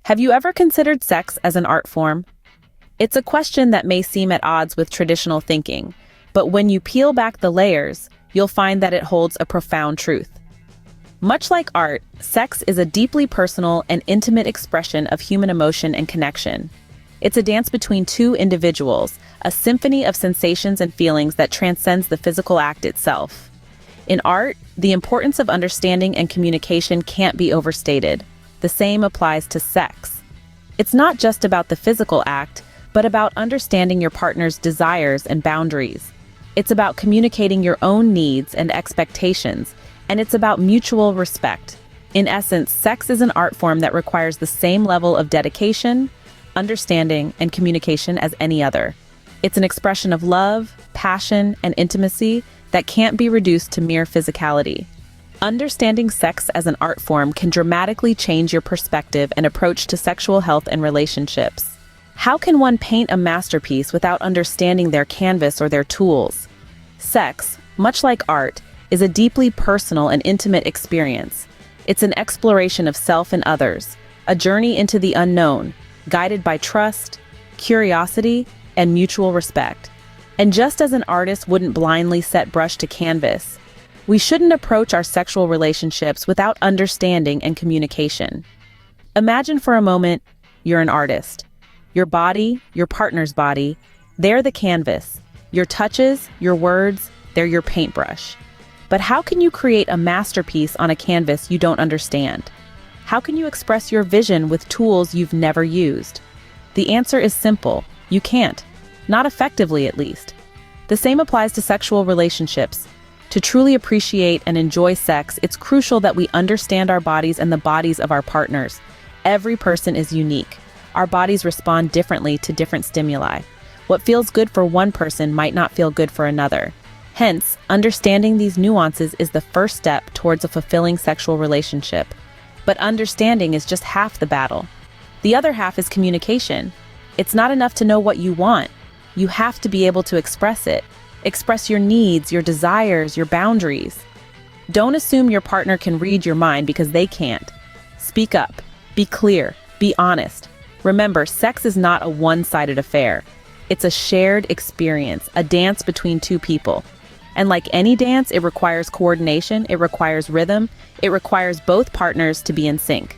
Have you ever considered sex as an art form? It's a question that may seem at odds with traditional thinking, but when you peel back the layers, you'll find that it holds a profound truth. Much like art, sex is a deeply personal and intimate expression of human emotion and connection. It's a dance between two individuals, a symphony of sensations and feelings that transcends the physical act itself. In art, the importance of understanding and communication can't be overstated. The same applies to sex. It's not just about the physical act, but about understanding your partner's desires and boundaries. It's about communicating your own needs and expectations, and it's about mutual respect. In essence, sex is an art form that requires the same level of dedication, understanding, and communication as any other. It's an expression of love, passion, and intimacy that can't be reduced to mere physicality. Understanding sex as an art form can dramatically change your perspective and approach to sexual health and relationships. How can one paint a masterpiece without understanding their canvas or their tools? Sex, much like art, is a deeply personal and intimate experience. It's an exploration of self and others, a journey into the unknown, guided by trust, curiosity, and mutual respect. And just as an artist wouldn't blindly set brush to canvas, we shouldn't approach our sexual relationships without understanding and communication. Imagine for a moment you're an artist. Your body, your partner's body, they're the canvas. Your touches, your words, they're your paintbrush. But how can you create a masterpiece on a canvas you don't understand? How can you express your vision with tools you've never used? The answer is simple. You can't. Not effectively, at least. The same applies to sexual relationships. To truly appreciate and enjoy sex, it's crucial that we understand our bodies and the bodies of our partners. Every person is unique. Our bodies respond differently to different stimuli. What feels good for one person might not feel good for another. Hence, understanding these nuances is the first step towards a fulfilling sexual relationship. But understanding is just half the battle. The other half is communication. It's not enough to know what you want. You have to be able to express it. Express your needs, your desires, your boundaries. Don't assume your partner can read your mind because they can't. Speak up. Be clear. Be honest. Remember, sex is not a one-sided affair. It's a shared experience, a dance between two people. And like any dance, it requires coordination, it requires rhythm, it requires both partners to be in sync.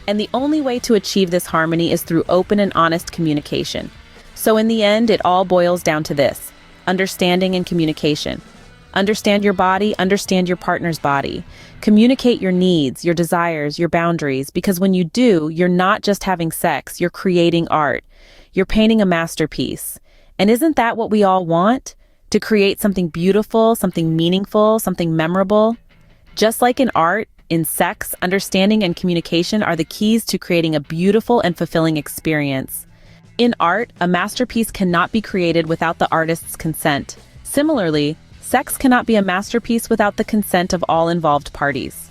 And the only way to achieve this harmony is through open and honest communication. So in the end, it all boils down to this: understanding and communication. Understand your body, understand your partner's body. Communicate your needs, your desires, your boundaries, because when you do, you're not just having sex, you're creating art. You're painting a masterpiece. And isn't that what we all want? To create something beautiful, something meaningful, something memorable? Just like in art, in sex, understanding and communication are the keys to creating a beautiful and fulfilling experience. In art, a masterpiece cannot be created without the artist's consent. Similarly, sex cannot be a masterpiece without the consent of all involved parties.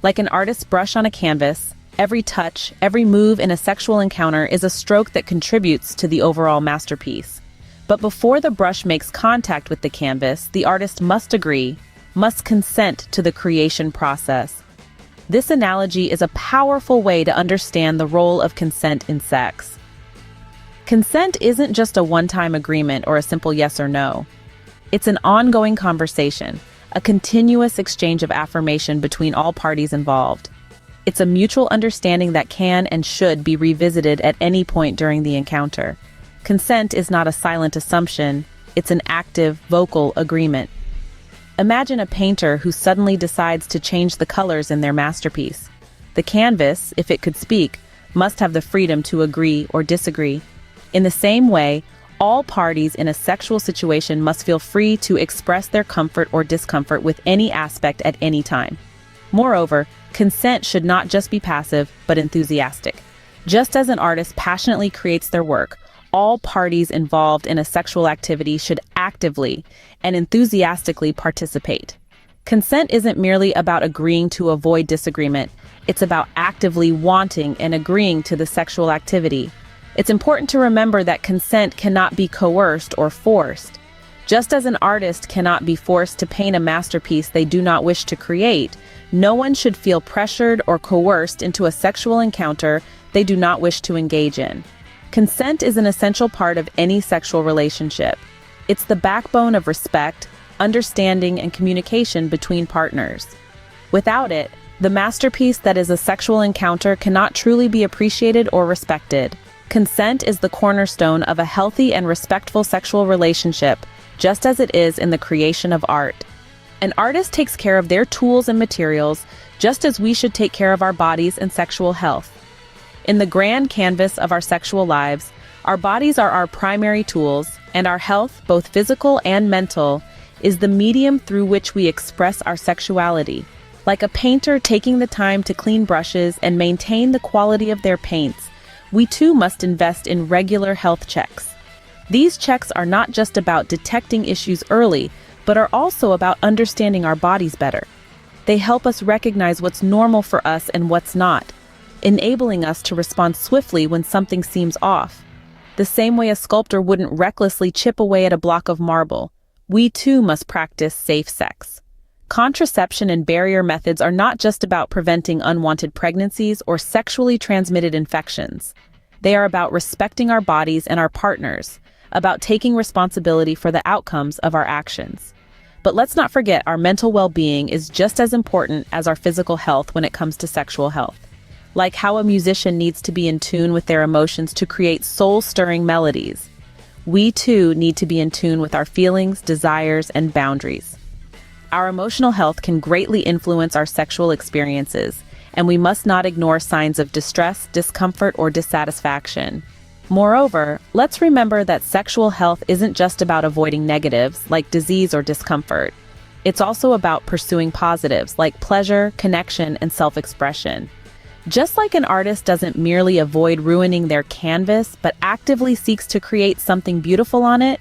Like an artist's brush on a canvas, every touch, every move in a sexual encounter is a stroke that contributes to the overall masterpiece. But before the brush makes contact with the canvas, the artist must agree, must consent to the creation process. This analogy is a powerful way to understand the role of consent in sex. Consent isn't just a one-time agreement or a simple yes or no. It's an ongoing conversation, a continuous exchange of affirmation between all parties involved. It's a mutual understanding that can and should be revisited at any point during the encounter. Consent is not a silent assumption, it's an active, vocal agreement. Imagine a painter who suddenly decides to change the colors in their masterpiece. The canvas, if it could speak, must have the freedom to agree or disagree. In the same way, all parties in a sexual situation must feel free to express their comfort or discomfort with any aspect at any time. Moreover, consent should not just be passive, but enthusiastic. Just as an artist passionately creates their work, all parties involved in a sexual activity should actively and enthusiastically participate. Consent isn't merely about agreeing to avoid disagreement, it's about actively wanting and agreeing to the sexual activity. It's important to remember that consent cannot be coerced or forced. Just as an artist cannot be forced to paint a masterpiece they do not wish to create, no one should feel pressured or coerced into a sexual encounter they do not wish to engage in. Consent is an essential part of any sexual relationship. It's the backbone of respect, understanding, and communication between partners. Without it, the masterpiece that is a sexual encounter cannot truly be appreciated or respected. Consent is the cornerstone of a healthy and respectful sexual relationship, just as it is in the creation of art. An artist takes care of their tools and materials, just as we should take care of our bodies and sexual health. In the grand canvas of our sexual lives, our bodies are our primary tools, and our health, both physical and mental, is the medium through which we express our sexuality. Like a painter taking the time to clean brushes and maintain the quality of their paints, we too must invest in regular health checks. These checks are not just about detecting issues early, but are also about understanding our bodies better. They help us recognize what's normal for us and what's not, enabling us to respond swiftly when something seems off. The same way a sculptor wouldn't recklessly chip away at a block of marble, we too must practice safe sex. Contraception and barrier methods are not just about preventing unwanted pregnancies or sexually transmitted infections. They are about respecting our bodies and our partners, about taking responsibility for the outcomes of our actions. But let's not forget our mental well-being is just as important as our physical health when it comes to sexual health. Like how a musician needs to be in tune with their emotions to create soul-stirring melodies, we too need to be in tune with our feelings, desires, and boundaries. Our emotional health can greatly influence our sexual experiences, and we must not ignore signs of distress, discomfort, or dissatisfaction. Moreover, let's remember that sexual health isn't just about avoiding negatives, like disease or discomfort. It's also about pursuing positives, like pleasure, connection, and self-expression. Just like an artist doesn't merely avoid ruining their canvas, but actively seeks to create something beautiful on it,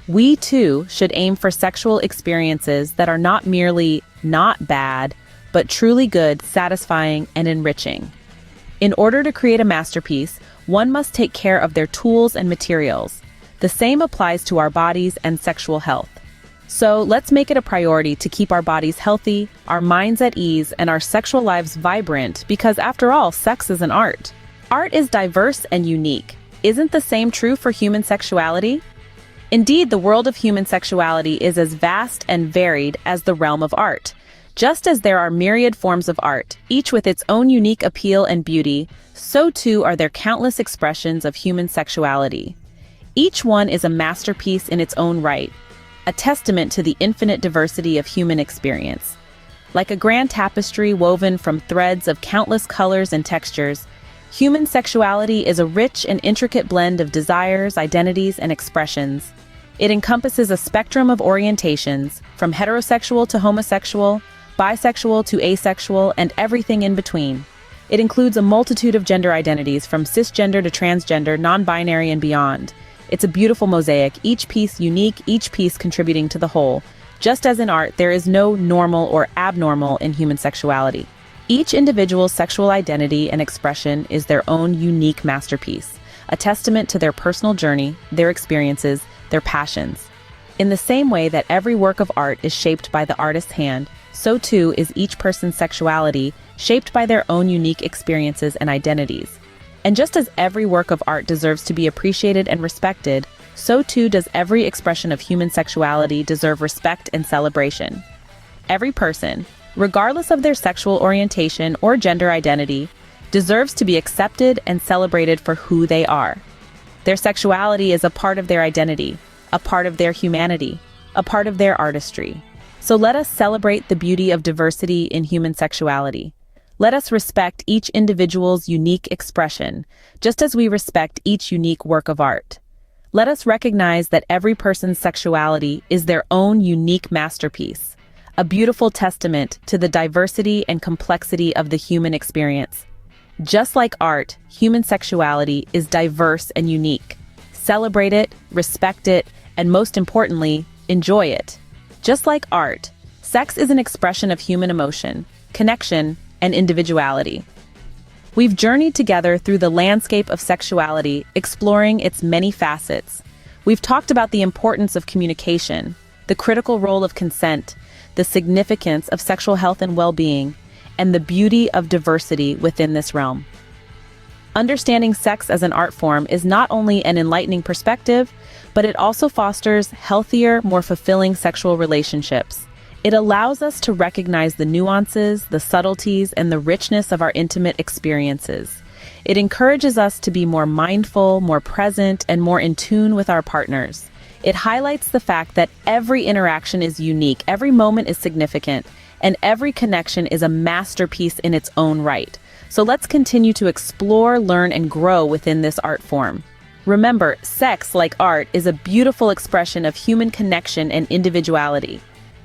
we too should aim for sexual experiences that are not merely not bad, but truly good, satisfying, and enriching. In order to create a masterpiece, one must take care of their tools and materials. The same applies to our bodies and sexual health. So let's make it a priority to keep our bodies healthy, our minds at ease, and our sexual lives vibrant, because after all, sex is an art. Art is diverse and unique. Isn't the same true for human sexuality? Indeed, the world of human sexuality is as vast and varied as the realm of art. Just as there are myriad forms of art, each with its own unique appeal and beauty, so too are there countless expressions of human sexuality. Each one is a masterpiece in its own right, a testament to the infinite diversity of human experience. Like a grand tapestry woven from threads of countless colors and textures, human sexuality is a rich and intricate blend of desires, identities, and expressions. It encompasses a spectrum of orientations, from heterosexual to homosexual, bisexual to asexual, and everything in between. It includes a multitude of gender identities, from cisgender to transgender, non-binary, and beyond. It's a beautiful mosaic, each piece unique, each piece contributing to the whole. Just as in art, there is no normal or abnormal in human sexuality. Each individual's sexual identity and expression is their own unique masterpiece, a testament to their personal journey, their experiences, their passions. In the same way that every work of art is shaped by the artist's hand, so too is each person's sexuality shaped by their own unique experiences and identities. And just as every work of art deserves to be appreciated and respected, so too does every expression of human sexuality deserve respect and celebration. Every person, regardless of their sexual orientation or gender identity, deserves to be accepted and celebrated for who they are. Their sexuality is a part of their identity, a part of their humanity, a part of their artistry. So let us celebrate the beauty of diversity in human sexuality. Let us respect each individual's unique expression, just as we respect each unique work of art. Let us recognize that every person's sexuality is their own unique masterpiece, a beautiful testament to the diversity and complexity of the human experience. Just like art, human sexuality is diverse and unique. Celebrate it, respect it, and most importantly, enjoy it. Just like art, sex is an expression of human emotion, connection, and individuality. We've journeyed together through the landscape of sexuality, exploring its many facets. We've talked about the importance of communication, the critical role of consent, the significance of sexual health and well-being, and the beauty of diversity within this realm. Understanding sex as an art form is not only an enlightening perspective, but it also fosters healthier, more fulfilling sexual relationships. It allows us to recognize the nuances, the subtleties, and the richness of our intimate experiences. It encourages us to be more mindful, more present, and more in tune with our partners. It highlights the fact that every interaction is unique, every moment is significant, and every connection is a masterpiece in its own right. So let's continue to explore, learn, and grow within this art form. Remember, sex, like art, is a beautiful expression of human connection and individuality.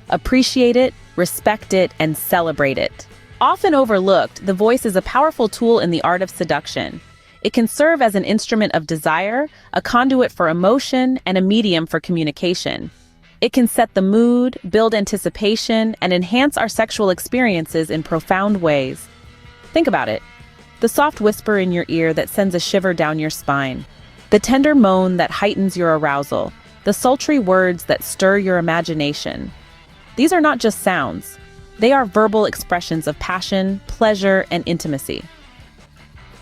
Appreciate it, respect it, and celebrate it. Often overlooked, the voice is a powerful tool in the art of seduction. It can serve as an instrument of desire, a conduit for emotion, and a medium for communication. It can set the mood, build anticipation, and enhance our sexual experiences in profound ways. Think about it. The soft whisper in your ear that sends a shiver down your spine. The tender moan that heightens your arousal. The sultry words that stir your imagination. These are not just sounds. They are verbal expressions of passion, pleasure, and intimacy.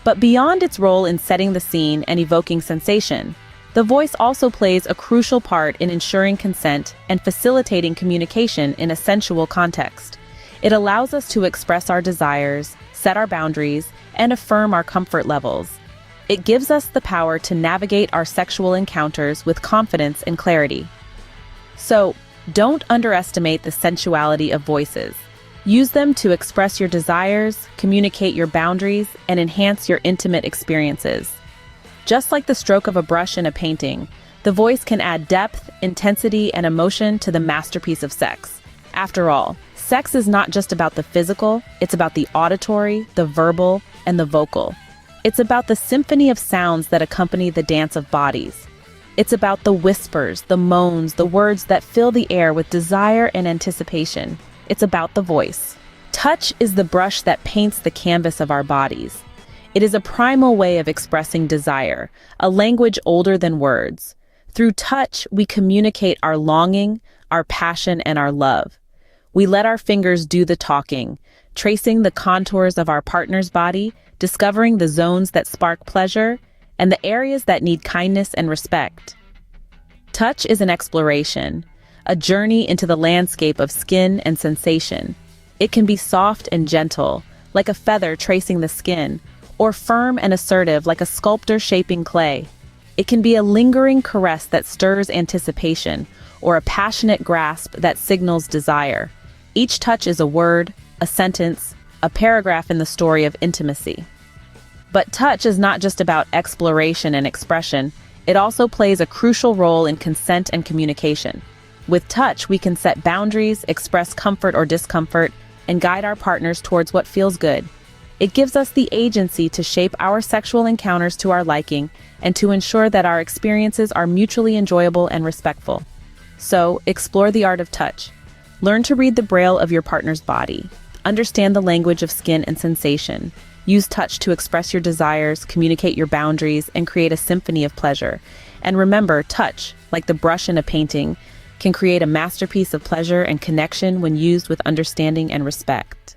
But beyond its role in setting the scene and evoking sensation, the voice also plays a crucial part in ensuring consent and facilitating communication in a sensual context. It allows us to express our desires, set our boundaries, and affirm our comfort levels. It gives us the power to navigate our sexual encounters with confidence and clarity. So, don't underestimate the sensuality of voices. Use them to express your desires, communicate your boundaries, and enhance your intimate experiences. Just like the stroke of a brush in a painting, the voice can add depth, intensity, and emotion to the masterpiece of sex. After all, sex is not just about the physical, it's about the auditory, the verbal, and the vocal. It's about the symphony of sounds that accompany the dance of bodies. It's about the whispers, the moans, the words that fill the air with desire and anticipation. It's about the voice. Touch is the brush that paints the canvas of our bodies. It is a primal way of expressing desire, a language older than words. Through touch, we communicate our longing, our passion, and our love. We let our fingers do the talking, tracing the contours of our partner's body, discovering the zones that spark pleasure, and the areas that need kindness and respect. Touch is an exploration, a journey into the landscape of skin and sensation. It can be soft and gentle, like a feather tracing the skin, or firm and assertive, like a sculptor shaping clay. It can be a lingering caress that stirs anticipation, or a passionate grasp that signals desire. Each touch is a word, a sentence, a paragraph in the story of intimacy. But touch is not just about exploration and expression, it also plays a crucial role in consent and communication. With touch, we can set boundaries, express comfort or discomfort, and guide our partners towards what feels good. It gives us the agency to shape our sexual encounters to our liking and to ensure that our experiences are mutually enjoyable and respectful. So, explore the art of touch. Learn to read the braille of your partner's body. Understand the language of skin and sensation. Use touch to express your desires, communicate your boundaries, and create a symphony of pleasure. And remember, touch, like the brush in a painting, can create a masterpiece of pleasure and connection when used with understanding and respect.